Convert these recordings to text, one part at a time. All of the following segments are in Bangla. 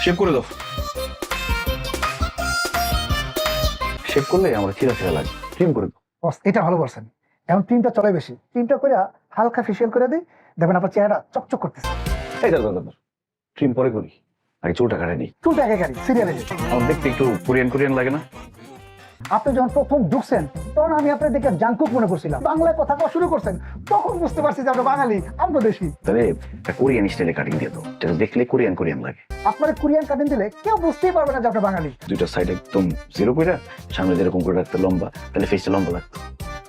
শেভ করে দাও। শেভ করলে আমার ছিঁড়া ছিঁড়া লাগে, ট্রিম করে দাও। বস এটা ভালো বলছেন, এখন ক্রিমটা চলে বেশি, ক্রিমটা করে হালকা ফেসিয়াল করে দিই, দেখবেন আপনার চেহারা চকচক করতেছে। এই দাদা দাদা, ট্রিম পরে করি, আগে চুলটা কাটে নি। চুলটা আগে গাড়ি সিরিয়ালে। আমার দেখতে একটু কোরিয়ান কোরিয়ান লাগে না? আপনি যখন প্রথম ঢুকছেন তখন আমি আপনার দেখে জাংকুক মনে করছিলাম, বাংলায় কথা কওয়া শুরু করছেন তখন বুঝতে পারছি যে আপনি বাঙালি, আমরা দেশি। তবে একটা কোরিয়ান স্টাইলে কাটিং দিয়ে দাও, যেটা দেখলে কোরিয়ান কোরিয়ান লাগে। আপনার কোরিয়ান কাটিং দিলে কেউ বুঝতেই পারবে না যে আপনি বাঙালি। দুইটা সাইড একদম জিরো করে সামনে যেরকম করে রাখতে লম্বা, তাহলে ফেসটা লম্বা লাগতো।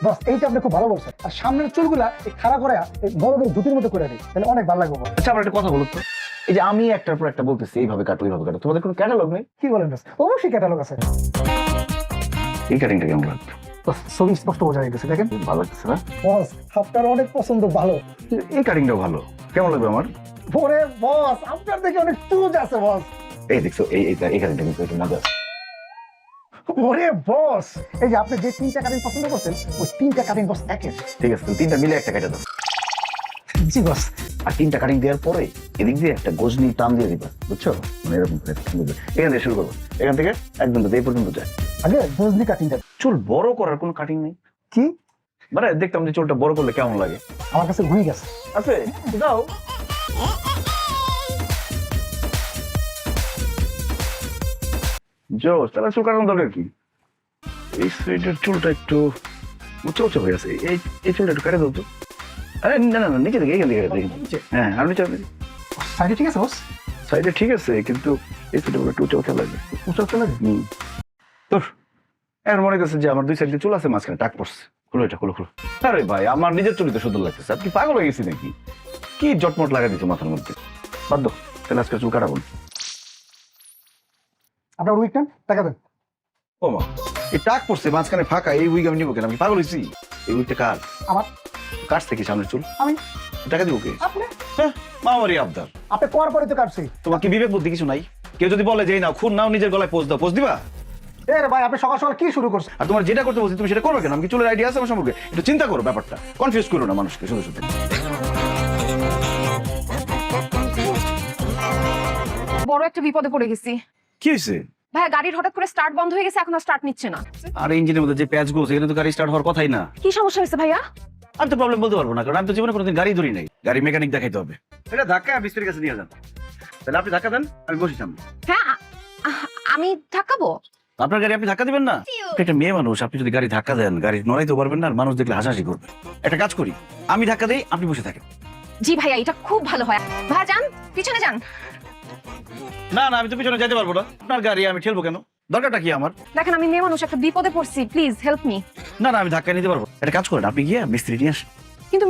বস এইটা আপনি খুব ভালো বলছেন, আর সামনের চুলগুলা এই খাড়া করে এই বড় বড় জুতির মতো করে দিই, তাহলে অনেক ভালো লাগবে। বস আচ্ছা, আমার একটা কথা বলো তো, এই যে আমি একটার পর একটা বলতেছি এইভাবে কাটো এইভাবে কাটো, তোমাদের কোনো ক্যাটালগ নেই? কি বলেন বস? অবশ্যই ক্যাটালগ আছে। এই কাটিংটা কেমন লাগতো? বস ছবি স্পষ্ট বোঝা গেছে, দেখেন। ভালো লাগতেছে না? বস আপনার অনেক পছন্দ, ভালো। এই কাটিংটাও ভালো, কেমন লাগবে আমার? ওরে বস আপনার দেখে অনেক চুজ আছে বস। এই দেখছো, এই কাটিংটা কিন্তু একটু মজা আছে। ওরে বস এই যে আপনি যে তিনটা কাটিং পছন্দ করছেন ওই তিনটা কাটিং বস একের। ঠিক আছে, তিনটা মিলে একটা কেটে দাও। জি বস। আর তিনটা কাটিং দেওয়ার পরে এদিক দিয়ে একটা গজনি টান দিয়ে দিবা, বুঝছো? মানে এরকম করে এখান থেকে শুরু করবো, এখান থেকে একদম এই পর্যন্ত যায়। আগে বসনি কাটিংটা। চুল বড় করার কোনো কাটিং নেই? কি মানে দেখতাম যে চুলটা বড় করলে কেমন লাগে। আমার কাছে ঘুরে গেছে। আছে, দাও। জোস, তাহলে চুল কাটানোর দরকার কি? এই সাইডের চুলটা একটু উঁচু উঁচু হয়ে আছে, এই চুলটা একটু কেটে দাও তো। আরে না না না, নিচে থেকে এখান থেকে কেটে দাও। হ্যাঁ, আর নিচে সাইডে ঠিক আছে বস? সাইডে ঠিক আছে, কিন্তু এই সাইডে একটু উঁচু উঁচু লাগে। উঁচু উঁচু লাগে। তোর এখন মনে করছে যে আমার দুই সাইডে চুল আছে, মাঝখানে টাক পড়ছে। খুলো এটা, খুলো খুলো। আরে ভাই, আমার নিজের চুলই তো সুন্দর লাগতেছে, আপনি পাগল হয়ে গেছি নাকি? কি জটমট লাগাই দিচ্ছ মাথার মধ্যে? বাদ দাও, তাহলে আজকে চুল কাটাবো। আপনার উইক নেন, টাকা দেন। ও মা, এই টাক পড়ছে মাঝখানে ফাঁকা, এই উইক আমি নিবো কেন? আমি পাগল হয়েছি? এই উইকটা কার? আমার। কাটছে থেকে সামনের চুল আমি। টাকা দিব কে? আপনি। হ্যাঁ, মামারই আবদার। আপনি কোয়ার পরে তো কাটছি। তোমার কি বিবেক বুদ্ধি কিছু নাই? কেউ যদি বলে যে এই নাও খুন নাও, নিজের গলায় পোজ দাও, পোজ দিবা? এ রে ভাই আপনি সকাল সকাল কি শুরু করছেন? আর তোমার যেটা করতে বলছি তুমি সেটা করবে কেন? আমি কি চুলের আইডিয়া আছে আমার সম্পর্কে? একটু চিন্তা করো ব্যাপারটা, কনফিউজ করো না মানুষকে শুধু শুধু। বড় একটা বিপদে পড়ে গেছি কি হয়েছে? ভাই, গাড়ির হঠাৎ করে স্টার্ট বন্ধ হয়ে গেছে, এখন আর স্টার্ট নিচ্ছে না। আর ইঞ্জিনের মধ্যে যে প্যাচ গোছ, এখানে তো গাড়ি স্টার্ট হওয়ার কথাই না। কি সমস্যা হয়েছে ভাইয়া? আমি তো প্রবলেম বলতে পারবো না, কারণ আমি তো জীবনে কোনোদিন গাড়ি ধরি নাই। গাড়ি মেকানিক দেখাইতে হবে। এটা ধাক্কা মিস্ত্রির কাছে নিয়ে যান। তাহলে আপনি ধাক্কা দেন, আমি বসি সামনে। হ্যাঁ আমি ধাক্কাবো? আপনার গাড়ি আপনি ধাক্কা দিবেন না? আপনি একটা মেয়ে মানুষ, আপনি যদি গাড়ি ধাক্কা দেন গাড়ি নড়াইতে পারবেন না, আর মানুষ দেখলে হাসাহাসি করবে। একটা কাজ করি, আমি ধাক্কা দেই, আপনি বসে থাকেন। জি ভাইয়া, এটা খুব ভালো হয়। ভাইয়া যান, পিছনে যান। না না, আমি তো পিছনে যেতে পারবো না, আপনার গাড়ি আমি ঠেলবো কেন? দরকারটা কি আমার? দেখেন আমি মেয়ে মানুষ, একটা বিপদে পড়ছি, প্লিজ হেল্প মি। না না, আমি ধাক্কা নিতে পারবো। একটা কাজ করেন, আপনি গিয়ে মিস্ত্রি নিয়ে আসেন। কিন্তু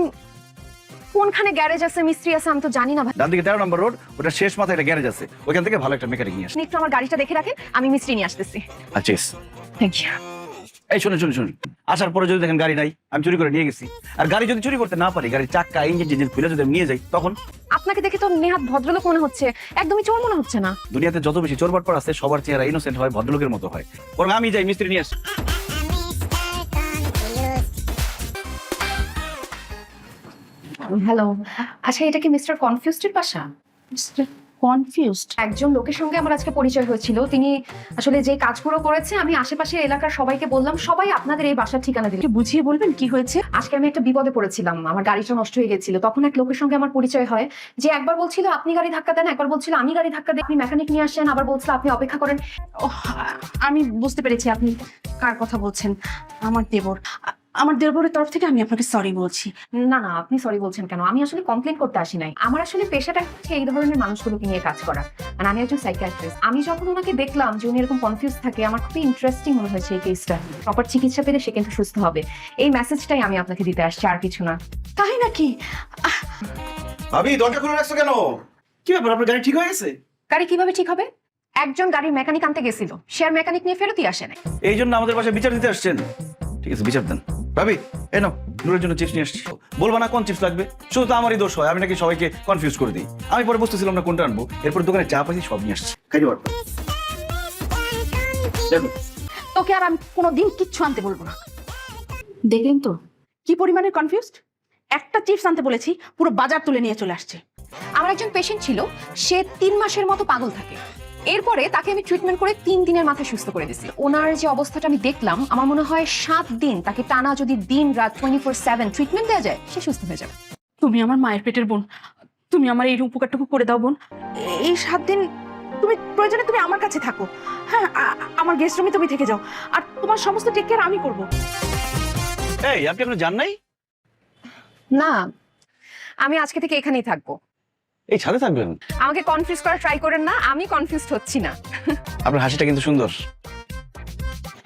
কোনখানে গ্যারেজ আছে, মিস্ত্রি আছে, আমি তো জানি না ভাই। ডান দিকে 13 নম্বর রোড, ওটা শেষ মাথায় একটা গ্যারেজ আছে, ওইখান থেকে ভালো একটা মেকানিক নিয়ে আসেন। আপনি একটু আমার গাড়িটা দেখে রাখেন, আমি মিস্ত্রি নিয়ে আসতেছি। আচ্ছা, থ্যাংক ইউ। এই শুনুন শুনুন শুনুন, আসার পরে যদি দেখেন গাড়ি নাই, আমি চুরি করে নিয়ে গেছি, আর গাড়ি যদি চুরি করতে না পারি, গাড়ির চাক্কা ইঞ্জিন খুলে যদি আমি নিয়ে যাই, তখন? আপনাকে দেখে তো নেহাত ভদ্রলোক মনে হচ্ছে, একদমই চোর মনে হচ্ছে না। দুনিয়াতে যত বেশি চোর বাটপার আছে, সবার চেহারা ইনোসেন্ট হয়, ভদ্রলোকের মতো হয়। বরং আমি যাই মিস্ত্রি নিয়ে আসি। হ্যালো, আচ্ছা এটা কি মিস্টার কনফিউজডের বাসা? কনফিউজড? একজন লোকের সঙ্গে আমার আজকে পরিচয় হয়েছিল, তিনি আসলে যে কাজগুলো করেছে আমি আশেপাশে এলাকার সবাইকে বললাম, সবাই আপনাদের এই বাসার ঠিকানা দিল। একটু বুঝিয়ে বলবেন কি হয়েছে? আজকে আমি একটা বিপদে পড়েছিলাম, আমার গাড়িটা নষ্ট হয়ে গেছিল। তখন এক লোকের সঙ্গে আমার পরিচয় হয়, যে একবার বলছিল আপনি গাড়ি ধাক্কা দেন, একবার বলছিল আমি গাড়ি ধাক্কা দিই, আপনি মেকানিক নিয়ে আসেন, আবার বলছিল আপনি অপেক্ষা করেন। আমি বুঝতে পেরেছি আপনি কার কথা বলছেন। আমার দেবর, আমার দেবরের তরফ থেকে আমি আপনাকে সরি বলছি। না না, আপনি সরি বলছেন কেন? আমি আসলে কমপ্লেন করতে আসি নাই। আমার আসলে পেশাটা হচ্ছে এই ধরনের মানুষগুলোকে নিয়ে কাজ করা, আর আমি একজন সাইকিয়াট্রিস্ট। আমি যখন ওনাকে দেখলাম যে উনি এরকম কনফিউজ থাকে, আমার খুবই ইন্টারেস্টিং মনে হয়েছে এই কেসটা। প্রপার চিকিৎসা পেলে সে কিন্তু সুস্থ হবে, এই মেসেজটাই আমি আপনাকে দিতে আসছি, আর কিছু না। তাই নাকি? ভাবি, দরজা খুলে রাখছো কেন? কি ব্যাপার, আপনার গাড়ি ঠিক হয়ে গেছে? গাড়ি কিভাবে ঠিক হবে? একজন গাড়ির মেকানিক আনতে গেছিল, সে আর মেকানিক নিয়ে ফেরতই আসে নাই। এই জন্য আমাদের বাসায় বিচার দিতে আসছেন? ঠিক আছে, বিচার দেন। ভাবি, এই নাও, নূরের জন্য চিপস নিয়ে আসছি। বলবা না কোন চিপস লাগবে? শুধু তো আমারই দোষ হয়, আমি নাকি সবাইকে কনফিউজ করে দিই। আমি পরে বুঝতেছিলাম না কোনটা আনবো, এরপর দোকানে চা পাইছি, সব নিয়ে আসছি, খাইতে পারবো। দেখুন, তোকে আর আমি কোনোদিন কিচ্ছু আনতে বলবো না। দেখলেন তো কি পরিমাণে কনফিউজড? একটা চিপস আনতে বলেছি, পুরো বাজার তুলে নিয়ে চলে আসছে। আমার একজন পেশেন্ট ছিল, সে 3 মাসের মতো পাগল থাকে। এরপরে তাকে আমি ট্রিটমেন্ট করে 3 দিনের মাথায় সুস্থ করে দিছি। ওনার যে অবস্থাটা আমি দেখলাম, আমার মনে হয় 7 দিন তাকে টানা যদি দিন রাত 24/7 ট্রিটমেন্ট দেওয়া যায়, সে সুস্থ হয়ে যাবে। তুমি আমার মায়ের পেটের বোন, তুমি আমার এই উপকারটুকু করে দাও বোন। এই 7 দিন তুমি প্রয়োজনে তুমি আমার কাছে থাকো। হ্যাঁ, আমার গেস্ট রুমে তুমি থেকে যাও, আর তোমার সমস্ত টেক কেয়ার আমি করব। এই আপনি এখনো জান নাই? না, আমি আজকে থেকে এখানেই থাকবো। এই ছাদে থাকবেন? আমাকে কনফিউজ করার ট্রাই করেন না, আমি কনফিউজড হচ্ছি না। আপনার হাসিটা কিন্তু সুন্দর,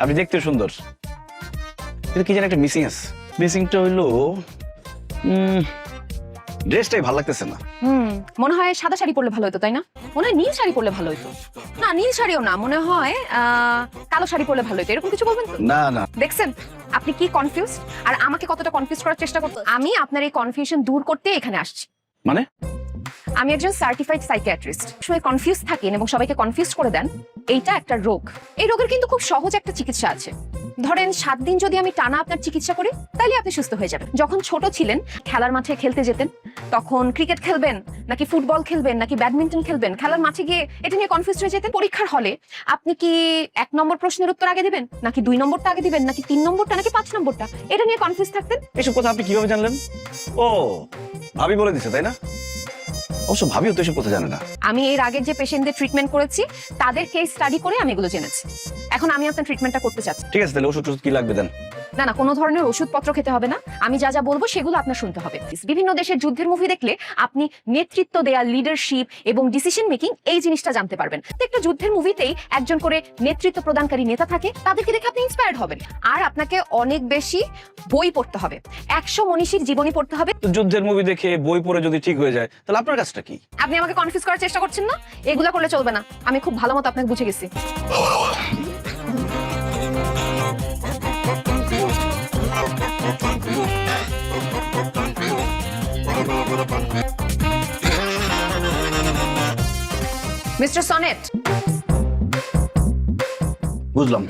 আপনি দেখতে সুন্দর, কিন্তু কি যেন একটা মিসিং আছে। মিসিংটা হইলো ড্রেসটাই ভালো লাগতেছে না। মনে হয় সাদা শাড়ি পরলে ভালো হতো, তাই না? মনে হয় নীল শাড়ি পরলে ভালো হতো। না, নীল শাড়িও না, মনে হয় কালো শাড়ি পরলে ভালো হতো, এরকম কিছু বলবেন তো? না না, দেখছেন আপনি কি কনফিউজ, আর আমাকে কতটা কনফিউজ করার চেষ্টা করতে। আমি আপনার এই কনফিউশন দূর করতে এখানে আসছি। মানে আমি একজন সার্টিফাইড সাইকিয়াট্রিস্ট। সবাই কনফিউজ থাকেন এবং সবাইকে কনফিউজ করে দেন, এইটা একটা রোগ। এই রোগের কিন্তু খুব সহজ একটা চিকিৎসা আছে। ধরেন 7 দিন যদি আমি টানা আপনার চিকিৎসা করি, তাহলে আপনি সুস্থ হয়ে যাবেন। যখন ছোট ছিলেন, খেলার মাঠে খেলতে যেতেন, তখন ক্রিকেট খেলবেন নাকি ফুটবল খেলবেন নাকি ব্যাডমিন্টন খেলবেন, খেলার মাঠে গিয়ে এটা নিয়ে কনফিউজ হয়ে যেতেন। পরীক্ষার হলে আপনি কি 1 নম্বর প্রশ্নের উত্তর আগে দিবেন নাকি 2 নম্বরটা আগে দিবেন নাকি 3 নম্বরটা নাকি 5 নম্বরটা, এটা নিয়ে কনফিউজ থাকতেন। এসব কথা আপনি কিভাবে জানলেন? ও, ভাবি বলে দিছে তাই না? অবশ্য ভাবিও তো এসব কথা জানে না। আমি এর আগের যে পেশেন্টদের ট্রিটমেন্ট করেছি, তাদের কেস স্টাডি করে আমি এগুলো জেনেছি। এখন আমি আপনার ট্রিটমেন্টটা করতে চাচ্ছি। ঠিক আছে, তাহলে ওষুধ কি লাগবে দেন। না না, কোনো ধরনের ওষুধপত্র খেতে হবে না। আমি যা যা বলবো সেগুলো আপনার শুনতে হবে। বিভিন্ন দেশের যুদ্ধের মুভি দেখলে আপনি নেতৃত্ব দেয়া, লিডারশিপ এবং ডিসিশন মেকিং এই জিনিসটা জানতে পারবেন। প্রত্যেকটা যুদ্ধের মুভিতেই একজন করে নেতৃত্ব প্রদানকারী নেতা থাকে, তাদেরকে দেখে আপনি ইন্সপায়ার্ড হবেন। আর আপনাকে অনেক বেশি বই পড়তে হবে, 100 মনীষীর জীবনী পড়তে হবে। তো যুদ্ধের মুভি দেখে বই পড়ে যদি ঠিক হয়ে যায়, তাহলে আপনার কাজটা কি? আপনি আমাকে কনফিউজ করার চেষ্টা করছেন না, এগুলা করলে চলবে না। আমি খুব ভালো মতো আপনাকে বুঝে গেছি। মিস্টার সনেট, বুঝলাম।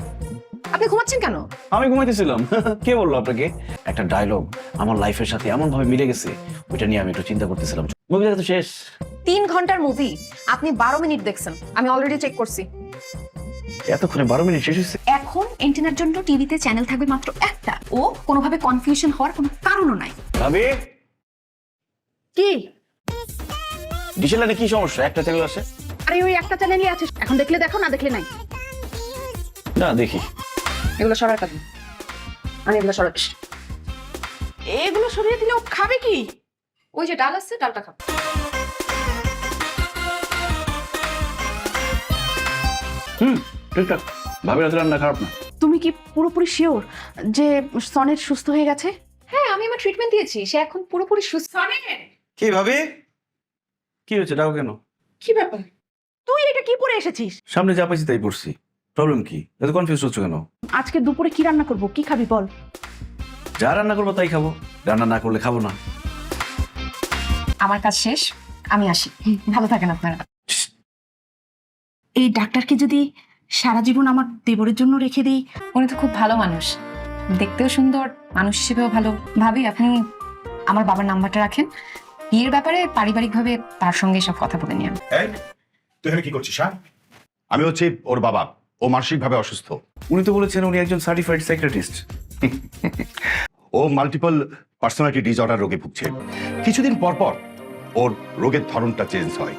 আপনি ঘুমাচ্ছেন কেন? আমি ঘুমাইতেছিলাম। কে বললো আপনাকে? একটা ডায়লগ আমার লাইফের সাথে এমন ভাবে মিলে গেছে, ওইটা নিয়ে আমি একটু চিন্তা করতেছিলাম। মুভি দেখা তো শেষ। 3 ঘন্টার মুভি আপনি 12 মিনিট দেখছেন, আমি অলরেডি চেক করছি। এতক্ষণে 12 মিনিট শেষ হয়েছে? এখন এন্টেনার জন্য টিভিতে চ্যানেল থাকবে মাত্র একটা। ও কোনোভাবে কনফিউশন হওয়ার কোনো কারণও নাই। ভাবি, কি? ডিশের লাইনে কি সমস্যা? একটা চ্যানেল আসে। আরে ওই একটা চ্যানেলই আছে, এখন দেখলে দেখো, না দেখলে নাই। না দেখি। এগুলো সরার কথা, আমি এগুলো সরাচ্ছি। এগুলো সরিয়ে দিলে ও খাবে কি? ওই যে ডাল আছে, ডালটা খাও। ঠিকঠাক। ভাবি রাতে রান্না খারাপ না। তুমি কি পুরোপুরি শিওর যে সনেট সুস্থ হয়ে গেছে? হ্যাঁ, আমি আমার ট্রিটমেন্ট দিয়েছি, সে এখন পুরোপুরি সুস্থ। কি ভাবি, কি হয়েছে? ডাকো কেন? কি ব্যাপার? তুই এটা কি পরে এসেছিস? সামনে যা পাইছি তাই পড়ছি। প্রবলেম কি? এত কনফিউজ হচ্ছ কেন? আজকে দুপুরে কি রান্না করব, কি খাবি বল? যা রান্না করবো তাই খাবো, রান্না না করলে খাবো না। আমার কাজ শেষ, আমি আসি। ভালো থাকেন আপনারা। এই ডাক্তারকে যদি সারা জীবন আমার দেবরের জন্য রেখে দিই। উনি তো খুব ভালো মানুষ, দেখতেও সুন্দর, মানুষ হিসেবেও ভালো। ভাবি, আপনি আমার বাবার নাম্বারটা রাখেন, বিয়ের ব্যাপারে পারিবারিকভাবে তার সঙ্গে সব কথা বলে নিন। এই, তুই এখানে কি করছিস? হ্যাঁ, আমি হচ্ছে ওর বাবা। ও মানসিকভাবে অসুস্থ। উনি তো বলেছেন উনি একজন সার্টিফাইড সাইকিয়াট্রিস্ট। ও মাল্টিপল পার্সোনালিটি ডিসঅর্ডার রোগে ভুগছে। কিছুদিন পর পর ওর রোগের ধরনটা চেঞ্জ হয়।